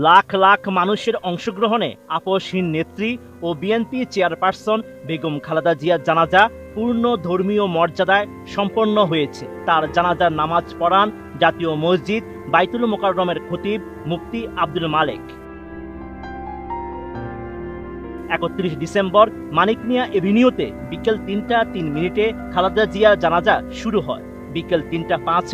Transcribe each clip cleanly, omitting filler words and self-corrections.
লাখ লাখ মানুষের অংশগ্রহণে আপসহীন নেত্রী ও বিএনপি চেয়ারপারসন বেগম খালেদা জিয়ার জানাজা পূর্ণ ধর্মীয় মর্যাদায় সম্পন্ন হয়েছে। তার জানাজার নামাজ পড়ান জাতীয় মসজিদ বাইতুল মোকাররমের খতিব মুফতি আব্দুল মালেক। ৩১ ডিসেম্বর মানিক মিয়া এভিনিউতে বিকেল ৩টা ৩ খালেদা জিয়ার জানাজা শুরু হয়। বিকেল ৩টা ৫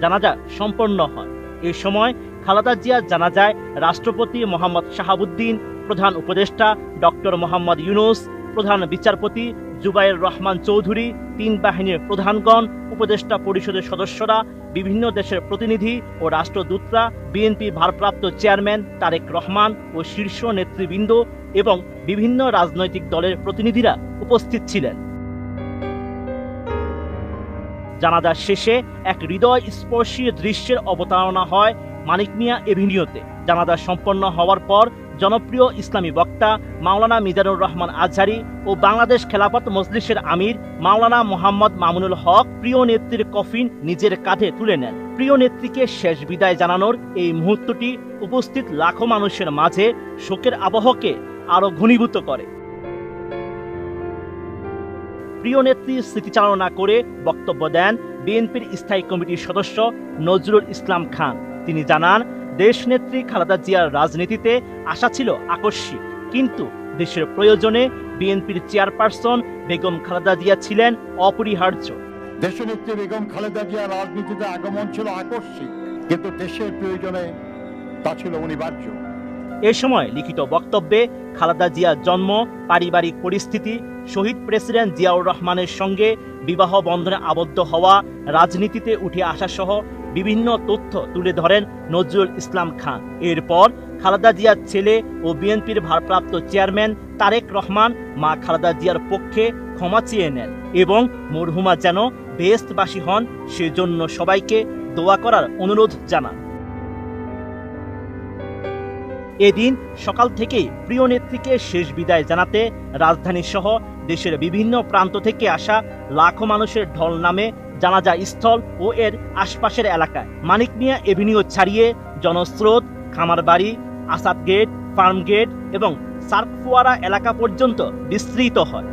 জানাজা সম্পন্ন হয়। এ সময় খালেদা জিয়ার জানাজায় রাষ্ট্রপতি মোহাম্মদ শাহাবুদ্দিন, প্রধান উপদেষ্টা ডক্টর মোহাম্মদ ইউনুস, প্রধান বিচারপতি জুবায়ের রহমান চৌধুরী, ৩ বাহিনীর প্রধানগণ, উপদেষ্টা পরিষদের সদস্যরা, বিভিন্ন দেশের প্রতিনিধি ও রাষ্ট্রদূতরা, বিএনপি ভারপ্রাপ্ত চেয়ারম্যান তারেক রহমান ও শীর্ষ নেতৃবৃন্দ এবং বিভিন্ন রাজনৈতিক দলের প্রতিনিধিরা উপস্থিত ছিলেন। জানাজা শেষে এক হৃদয়স্পর্শী দৃশ্যের অবতারণা হয় মানিক মিয়া এভিনিউতে। জানাজা সম্পন্ন হওয়ার পর জনপ্রিয় ইসলামী বক্তা মাওলানা মিজানুর রহমান আজহারী ও বাংলাদেশ খেলাফত মজলিসের আমির মাওলানা মোহাম্মদ মামুনুল হক প্রিয় নেত্রীর কফিন নিজের কাঁধে তুলে নেন। প্রিয় নেত্রীকে শেষ বিদায় জানানোর এই মুহূর্তটি উপস্থিত লাখো মানুষের মাঝে শোকের আবহকে আরো ঘনীভূত করে। প্রিয় নেত্রীর স্মৃতিচারণা করে বক্তব্য দেন বিএনপির স্থায়ী কমিটির সদস্য নজরুল ইসলাম খান। তিনি জানান, দেশনেত্রী খালেদা জিয়ার রাজনীতিতে আসা ছিল আকস্মিক, কিন্তু দেশের প্রয়োজনে বিএনপির চেয়ারপারসন বেগম খালেদা জিয়া ছিলেন অপরিহার্য। দেশনেত্রী বেগম খালেদা জিয়ার রাজনীতিতে আগমন ছিল আকস্মিক, কিন্তু দেশের প্রয়োজনে তা ছিল অনিবার্য। এ সময় লিখিত বক্তব্যে খালেদা জিয়ার জন্ম, পারিবারিক পরিস্থিতি, শহীদ প্রেসিডেন্ট জিয়াউর রহমানের সঙ্গে বিবাহ বন্ধনে আবদ্ধ হওয়া, রাজনীতিতে উঠে আসা সহ বিভিন্ন তথ্য তুলে ধরেন নজরুল ইসলাম খান। এরপর খালেদা জিয়ার ছেলে ও বিএনপির ভারপ্রাপ্ত চেয়ারম্যান তারেক রহমান মা খালেদা জিয়ার পক্ষে ক্ষমা চেয়ে নেন এবং মরহুমা যেন বেহেশতবাসী হন সেজন্য সবাইকে দোয়া করার অনুরোধ জানান। এদিন সকাল থেকেই প্রিয় নেত্রীকে শেষ বিদায় জানাতে রাজধানী সহ দেশের বিভিন্ন প্রান্ত থেকে আসা লাখো মানুষের ঢল নামে জানাজা স্থল ও এর আশপাশের এলাকায়। মানিক মিয়া এভিনিউ ছাড়িয়ে জনস্রোত খামারবাড়ি, আসাদ গেট, ফার্ম গেট এবং সার্ক ফোয়ারা এলাকা পর্যন্ত বিস্তৃত হয়।